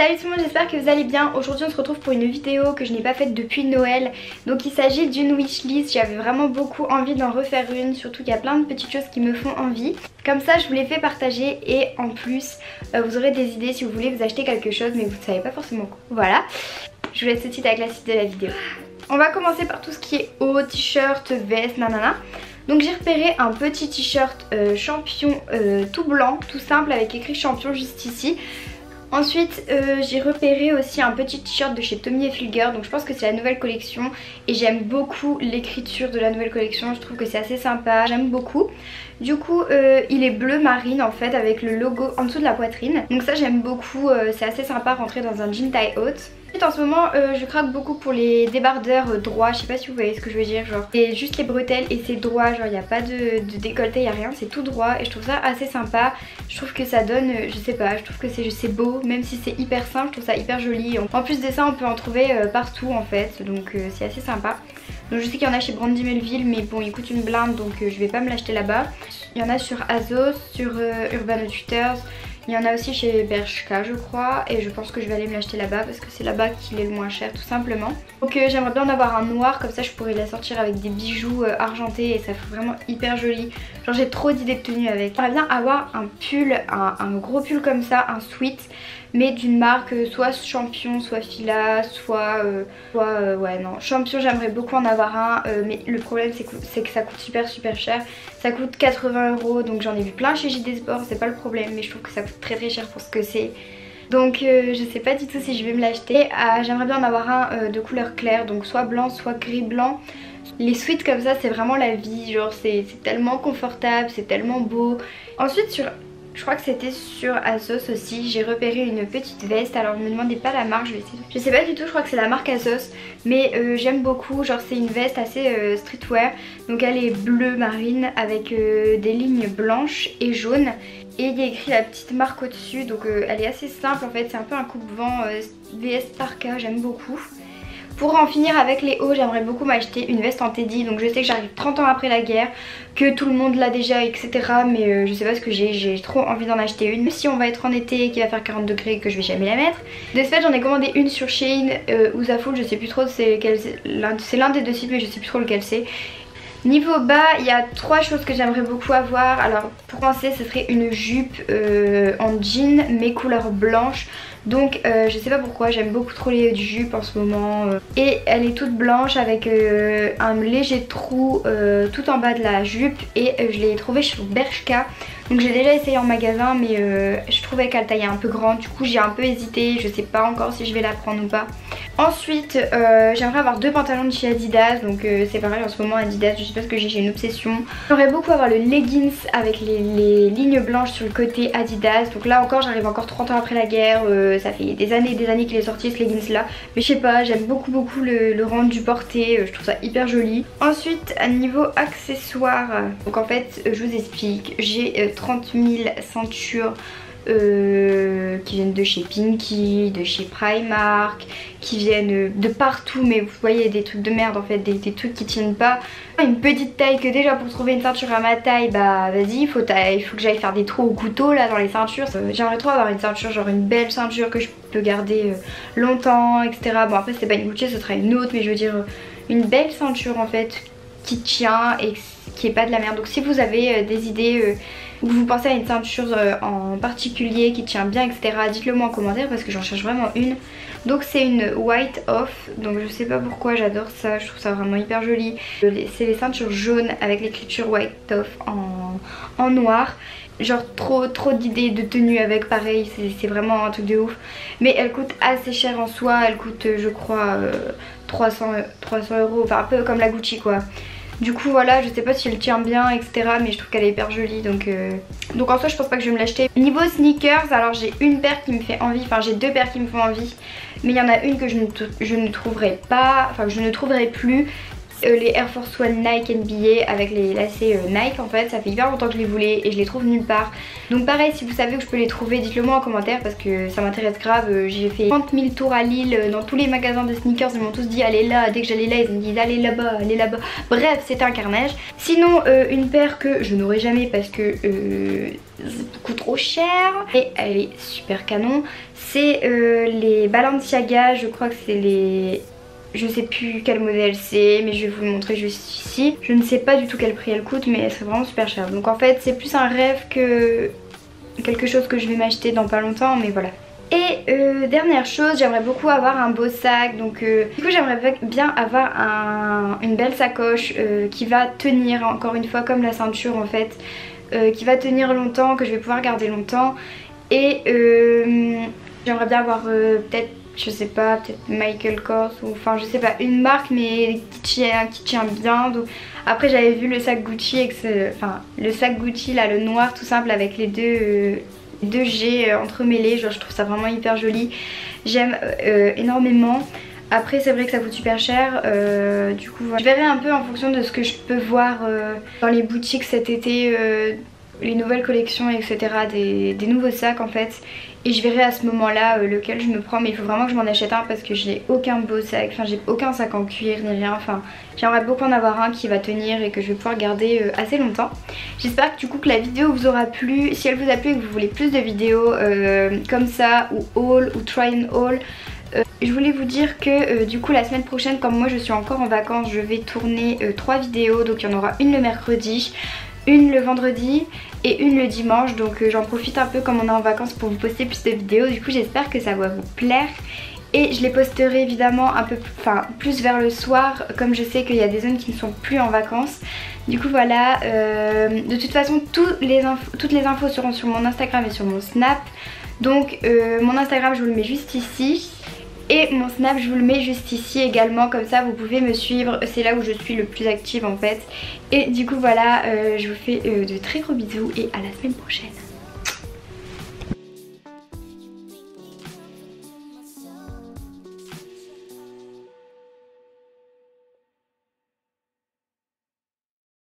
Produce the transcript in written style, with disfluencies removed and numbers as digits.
Salut tout le monde, j'espère que vous allez bien. Aujourd'hui on se retrouve pour une vidéo que je n'ai pas faite depuis Noël. Donc il s'agit d'une wishlist, j'avais vraiment beaucoup envie d'en refaire une. Surtout qu'il y a plein de petites choses qui me font envie. Comme ça je vous les fais partager et en plus vous aurez des idées si vous voulez vous acheter quelque chose mais vous ne savez pas forcément quoi. Voilà, je vous laisse tout de suite avec la suite de la vidéo. On va commencer par tout ce qui est haut, t-shirt, veste, nanana. Donc j'ai repéré un petit t-shirt champion tout blanc, tout simple avec écrit champion juste ici. Ensuite j'ai repéré aussi un petit t-shirt de chez Tommy Hilfiger, donc je pense que c'est la nouvelle collection et j'aime beaucoup l'écriture de la nouvelle collection, je trouve que c'est assez sympa, j'aime beaucoup. Du coup il est bleu marine en fait avec le logo en dessous de la poitrine, donc ça j'aime beaucoup, c'est assez sympa rentrer dans un jean taille haute. En ce moment je craque beaucoup pour les débardeurs droits, je sais pas si vous voyez ce que je veux dire, genre c'est juste les bretelles et c'est droit, genre il n'y a pas de décolleté, il n'y a rien, c'est tout droit et je trouve ça assez sympa. Je trouve que ça donne, je sais pas, je trouve que c'est beau, même si c'est hyper simple, je trouve ça hyper joli. En plus de ça on peut en trouver partout en fait, donc c'est assez sympa. Donc je sais qu'il y en a chez Brandy Melville mais bon il coûte une blinde donc je vais pas me l'acheter là-bas. Il y en a sur Azos, sur Urban Outfitters. Il y en a aussi chez Bershka je crois et je pense que je vais aller me l'acheter là-bas parce que c'est là-bas qu'il est le moins cher tout simplement. Donc j'aimerais bien en avoir un noir comme ça je pourrais la sortir avec des bijoux argentés et ça fait vraiment hyper joli. Genre j'ai trop d'idées de tenues avec. J'aimerais bien avoir un pull, un gros pull comme ça, un sweat mais d'une marque soit Champion, soit Fila, soit ouais non, Champion j'aimerais beaucoup en avoir un mais le problème c'est que ça coûte super cher. Ça coûte 80 € donc j'en ai vu plein chez JD Sport, c'est pas le problème mais je trouve que ça coûte très cher pour ce que c'est. Donc je sais pas du tout si je vais me l'acheter. J'aimerais bien en avoir un de couleur claire, donc soit blanc soit gris blanc. Les sweats comme ça c'est vraiment la vie, genre c'est tellement confortable, c'est tellement beau. Ensuite je crois que c'était sur Asos aussi, j'ai repéré une petite veste, alors ne me demandez pas la marque, je sais pas du tout, je crois que c'est la marque Asos, mais j'aime beaucoup, genre c'est une veste assez streetwear, donc elle est bleu marine avec des lignes blanches et jaunes, et il y a écrit la petite marque au dessus, donc elle est assez simple en fait, c'est un peu un coupe-vent VS Parka, j'aime beaucoup. Pour en finir avec les hauts, j'aimerais beaucoup m'acheter une veste en teddy. Donc je sais que j'arrive 30 ans après la guerre, que tout le monde l'a déjà etc. Mais je sais pas ce que j'ai trop envie d'en acheter une. Si on va être en été et qu'il va faire 40 degrés et que je vais jamais la mettre. De ce fait j'en ai commandé une sur Shein ou Zaful, je sais plus trop c'est l'un des deux sites mais je sais plus trop lequel c'est. Niveau bas, il y a trois choses que j'aimerais beaucoup avoir. Alors pour commencer ce serait une jupe en jean mais couleur blanche. Donc je sais pas pourquoi j'aime beaucoup trop les jupes en ce moment et elle est toute blanche avec un léger trou tout en bas de la jupe et je l'ai trouvée sur Bershka. Donc j'ai déjà essayé en magasin mais je trouvais qu'elle taillait un peu grande, du coup j'ai un peu hésité, je sais pas encore si je vais la prendre ou pas. Ensuite j'aimerais avoir deux pantalons de chez Adidas, donc c'est pareil en ce moment Adidas, je sais pas ce que j'ai une obsession. J'aimerais beaucoup avoir le leggings avec les lignes blanches sur le côté Adidas, donc là encore j'arrive encore 30 ans après la guerre, ça fait des années qu'il est sorti ce leggings là, mais je sais pas, j'aime beaucoup le rendu porté, je trouve ça hyper joli. Ensuite à niveau accessoires, donc en fait je vous explique, j'ai 30 000 ceintures qui viennent de chez Pinky, de chez Primark, qui viennent de partout, mais vous voyez des trucs de merde en fait, des trucs qui tiennent pas. Une petite taille que déjà pour trouver une ceinture à ma taille, bah vas-y, il faut que j'aille faire des trous au couteau là dans les ceintures. J'aimerais trop avoir une ceinture, genre une belle ceinture que je peux garder longtemps etc. Bon après c'est pas une Gucci, ce sera une autre, mais je veux dire une belle ceinture en fait qui tient et qui est pas de la merde. Donc si vous avez des idées ou vous pensez à une ceinture en particulier qui tient bien etc, dites-le moi en commentaire parce que j'en cherche vraiment une. Donc c'est une White Off, donc je sais pas pourquoi j'adore ça, je trouve ça vraiment hyper joli. C'est les ceintures jaunes avec l'écriture White Off en noir. Genre trop d'idées de tenue avec, pareil c'est vraiment un truc de ouf. Mais elle coûte assez cher en soi, elle coûte je crois 300 €, enfin un peu comme la Gucci quoi. Du coup voilà, je sais pas si elle tient bien etc, mais je trouve qu'elle est hyper jolie donc en soi je pense pas que je vais me l'acheter. Niveau sneakers, alors j'ai une paire qui me fait envie, enfin j'ai deux paires qui me font envie, mais il y en a une que je ne trouverai pas, enfin que je ne trouverai plus. Les Air Force One Nike NBA avec les lacets Nike en fait. Ça fait hyper longtemps que je les voulais et je les trouve nulle part. Donc pareil, si vous savez où je peux les trouver, dites-le moi en commentaire parce que ça m'intéresse grave. J'ai fait 30 000 tours à Lille dans tous les magasins de sneakers. Ils m'ont tous dit allez là. Dès que j'allais là, ils me disent allez là-bas, allez là-bas. Bref, c'était un carnage. Sinon, une paire que je n'aurai jamais parce que c'est beaucoup trop cher et elle est super canon. C'est les Balenciaga, je crois que c'est les... Je sais plus quel modèle c'est, mais je vais vous le montrer juste ici. Je ne sais pas du tout quel prix elle coûte, mais c'est vraiment super cher. Donc en fait c'est plus un rêve que quelque chose que je vais m'acheter dans pas longtemps, mais voilà. Et dernière chose, j'aimerais beaucoup avoir un beau sac. Donc du coup j'aimerais bien avoir une belle sacoche qui va tenir, encore une fois comme la ceinture en fait, qui va tenir longtemps, que je vais pouvoir garder longtemps. Et j'aimerais bien avoir peut-être, je sais pas, peut-être Michael Kors ou enfin je sais pas, une marque mais qui tient bien. Donc, après j'avais vu le sac Gucci, enfin le sac Gucci là, le noir tout simple avec les deux G entremêlés, genre je trouve ça vraiment hyper joli. J'aime énormément. Après c'est vrai que ça coûte super cher, du coup voilà. Je verrai un peu en fonction de ce que je peux voir dans les boutiques cet été, les nouvelles collections etc, des nouveaux sacs en fait. Et je verrai à ce moment là lequel je me prends, mais il faut vraiment que je m'en achète un parce que j'ai aucun beau sac, enfin j'ai aucun sac en cuir ni rien, enfin j'aimerais beaucoup en avoir un qui va tenir et que je vais pouvoir garder assez longtemps. J'espère que du coup que la vidéo vous aura plu. Si elle vous a plu et que vous voulez plus de vidéos comme ça ou haul ou try and haul, je voulais vous dire que du coup la semaine prochaine, comme moi je suis encore en vacances, je vais tourner 3 vidéos. Donc il y en aura une le mercredi, une le vendredi et une le dimanche. Donc j'en profite un peu comme on est en vacances pour vous poster plus de vidéos. Du coup j'espère que ça va vous plaire. Et je les posterai évidemment un peu plus vers le soir, comme je sais qu'il y a des zones qui ne sont plus en vacances. Du coup voilà, de toute façon toutes les infos seront sur mon Instagram et sur mon Snap. Donc mon Instagram je vous le mets juste ici. Et mon Snap je vous le mets juste ici également, comme ça vous pouvez me suivre, c'est là où je suis le plus active en fait. Et du coup voilà, je vous fais de très gros bisous et à la semaine prochaine.